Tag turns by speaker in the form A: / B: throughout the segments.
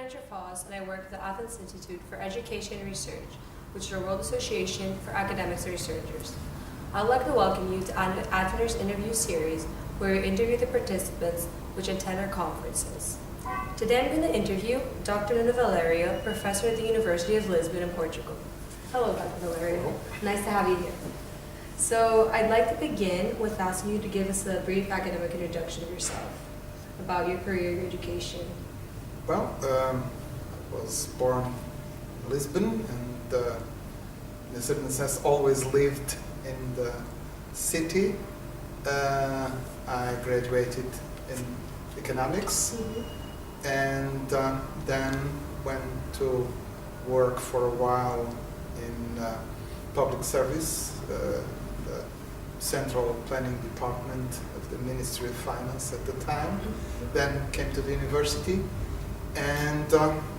A: Sandra Foss, and I work at the Athens Institute for Education and Research, which is a world association for academics and researchers. I'd like to welcome you to Athener's interview series, where we interview the participants which attend our conferences. Today I'm going to interview Dr. Nuno Valerio, professor at the University of Lisbon in Portugal. Hello, Dr. Valerio. Nice to have you here. So I'd like to begin with asking you to give us a brief academic introduction of yourself, about your career, your education.
B: Well, I was born in Lisbon and in a certain sense always lived in the city. I graduated in economics and then went to work for a while in public service, the Central Planning Department of the Ministry of Finance at the time. Then came to the university and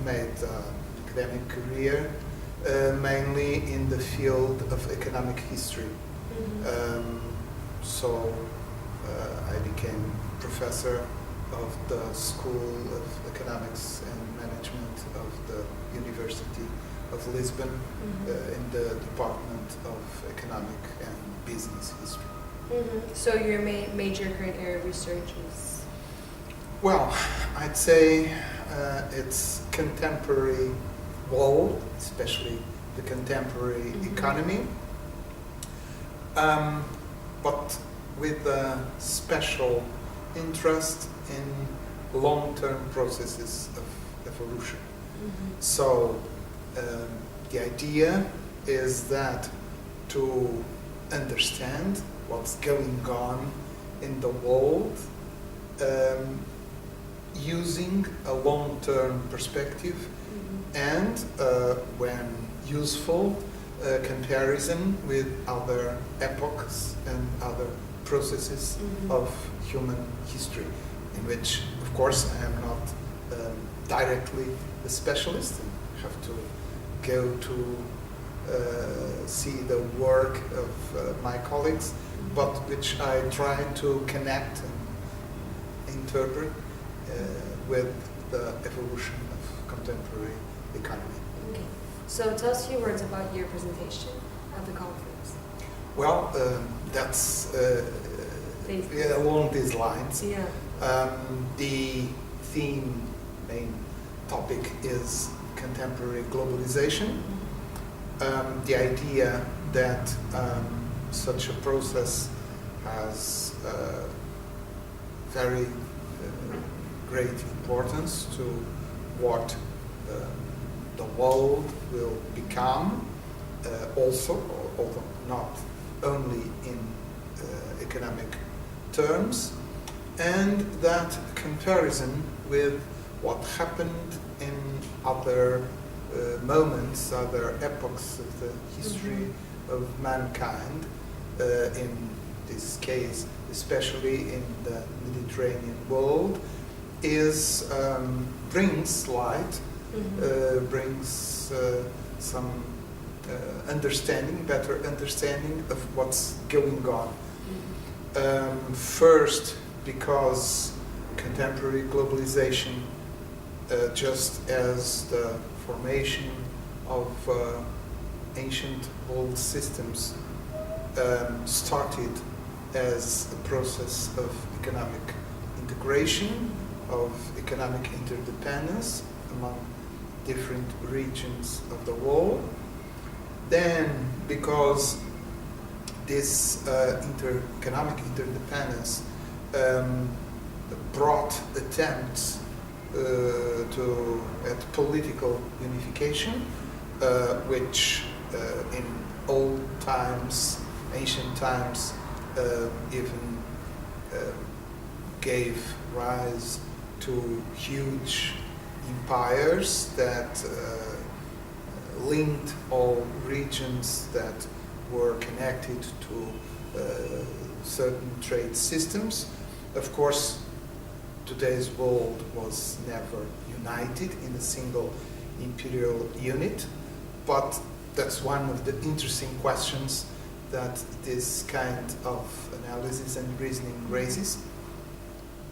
B: made an academic career, mainly in the field of economic history. So I became professor of the School of Economics and Management of the University of Lisbon in the Department of Economic and Business History.
A: So your major current area of research is?
B: Well, I'd say it's contemporary world, especially the contemporary economy, but with a special interest in long-term processes of evolution. So the idea is that to understand what's going on in the world, using a long-term perspective and, when useful, comparison with other epochs and other processes of human history, in which, of course, I am not directly a specialist and have to go to see the work of my colleagues, but which I try to connect and interpret with the evolution of contemporary economy.
A: Okay. So tell us a few words about your presentation at the conference.
B: Well, that's along these lines.
A: Yeah.
B: The theme, main topic is contemporary globalization. The idea that such a process has very great importance to what the world will become, also, although not only in economic terms, and that comparison with what happened in other moments, other epochs of the history of mankind, in this case, especially in the Mediterranean world, is brings light, brings some understanding, better understanding of what's going on. First, because contemporary globalization, just as the formation of ancient world systems, started as a process of economic integration, of economic interdependence among different regions of the world. Then, because this economic interdependence brought attempts at political unification, which in old times, ancient times, even gave rise to huge empires that linked all regions that were connected to certain trade systems. Of course, today's world was never united in a single imperial unit, but that's one of the interesting questions that this kind of analysis and reasoning raises.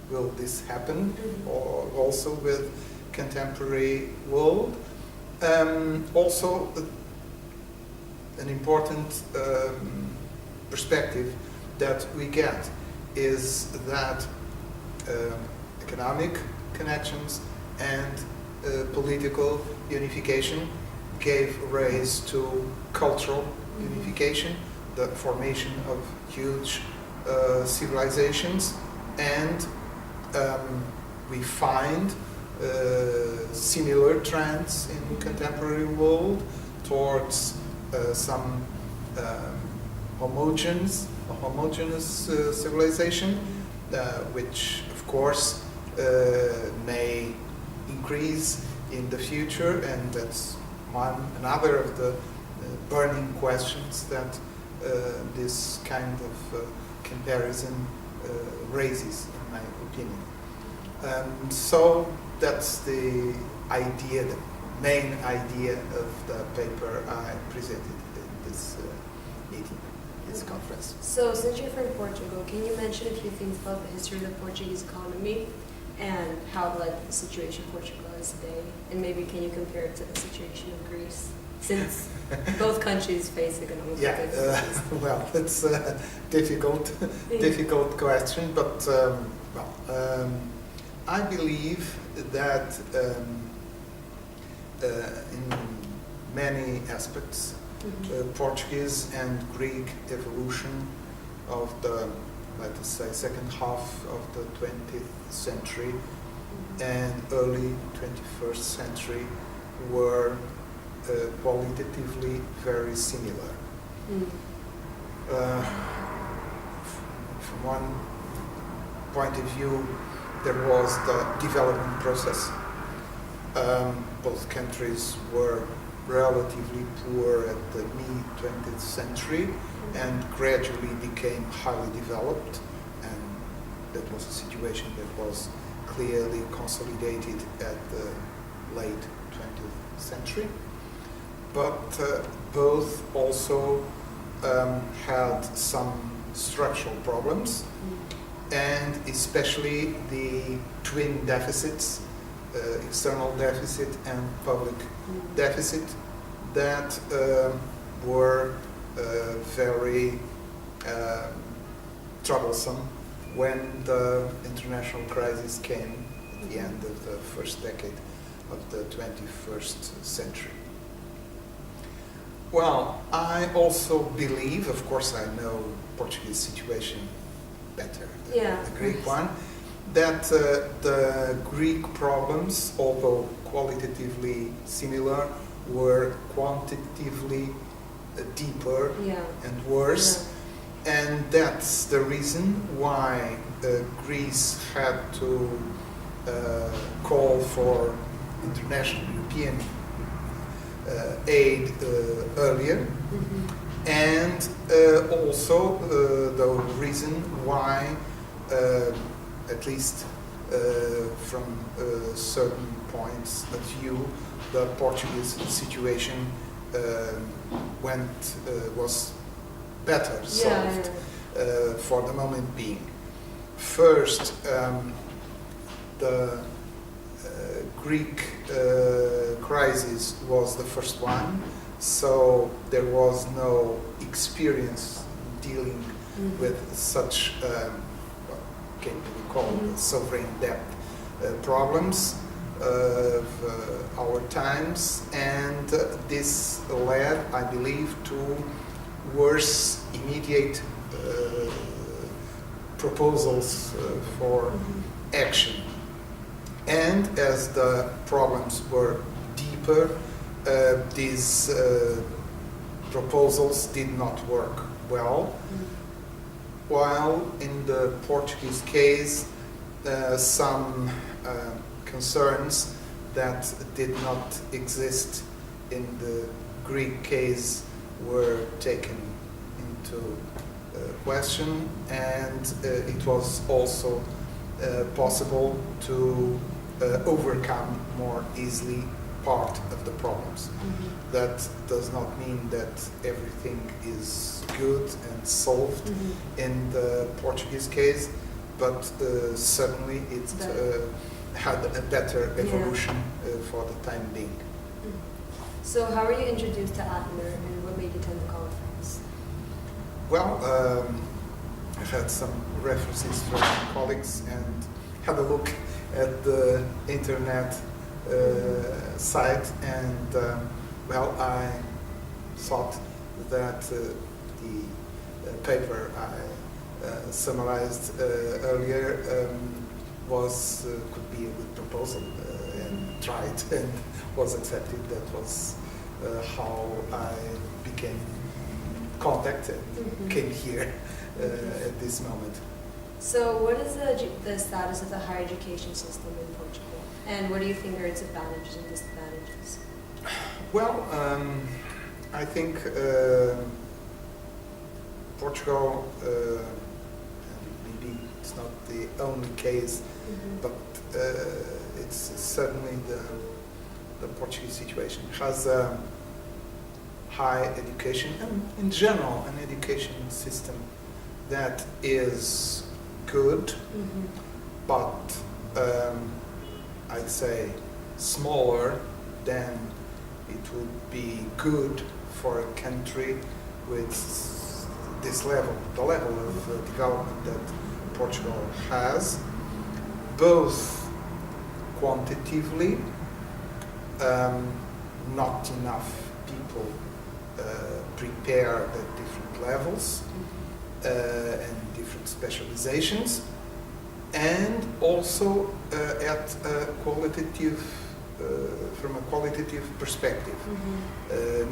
B: Will this happen or also with contemporary world. Also, an important perspective that we get is that economic connections and political unification gave rise to cultural unification, the formation of huge civilizations, and we find similar trends in contemporary world towards some homogeneous civilization, which of course may increase in the future, and that's another of the burning questions that this kind of comparison raises, in my opinion. So that's the idea, the main idea of the paper I presented in this meeting, this conference.
A: So since you're from Portugal, can you mention a few things about the history of the Portuguese economy and how the situation in Portugal is today? And maybe can you compare it to the situation of Greece, since both countries face economic difficulties?
B: Well, it's a difficult question, but I believe that in many aspects, Portuguese and Greek evolution of the, let us say, second half of the 20th century and early 21st century were qualitatively very similar. From one point of view, there was the development process. Both countries were relatively poor at the mid-20th century and gradually became highly developed, and that was a situation that was clearly consolidated at the late 20th century. But both also had some structural problems, and especially the twin deficits, external deficit and public deficit, that were very troublesome when the international crisis came at the end of the first decade of the 21st century. Well, I also believe, of course I know Portuguese situation better than the Greek one, that the Greek problems, although qualitatively similar, were quantitatively deeper and worse. And that's the reason why Greece had to call for international European aid earlier, and also the reason why, at least from certain points of view, the Portuguese situation was better solved for the moment being. First, the Greek crisis was the first one, so there was no experience dealing with such what can be called sovereign debt problems of our times, and this led, I believe, to worse immediate proposals for action. And as the problems were deeper, these proposals did not work well. While in the Portuguese case, some concerns that did not exist in the Greek case were taken into question, and it was also possible to overcome more easily part of the problems. That does not mean that everything is good and solved in the Portuguese case, but certainly had a better evolution for the time being.
A: So how were you introduced to Adler and what made you attend the conference?
B: Well, I had some references from colleagues and had a look at the internet site, and well, I thought that the paper I summarized earlier could be a good proposal, and tried and was accepted. That was how I became contacted, came here at this moment.
A: So what is the status of the higher education system in Portugal? And what do you think are its advantages and disadvantages?
B: Well, I think Portugal, maybe it's not the only case, but it's certainly the Portuguese situation has high education and in general an education system that is good, but I'd say smaller than it would be good for a country with this level, the level of development that Portugal has, both quantitatively, not enough people prepared at different levels and different specializations, and also at a qualitative, from a qualitative perspective,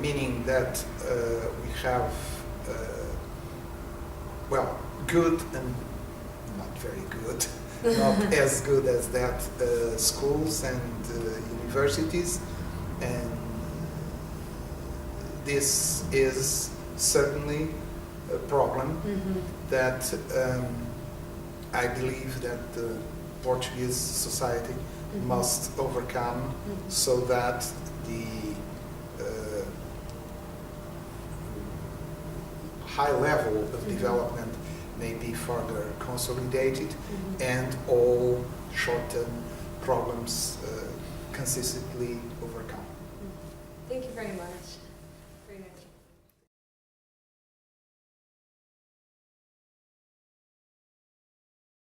B: meaning that we have well, good and not very good, not as good as that schools and universities, and this is certainly a problem that I believe that the Portuguese society must overcome, so that the high level of development may be further consolidated and all short-term problems consistently overcome.
A: Thank you very much.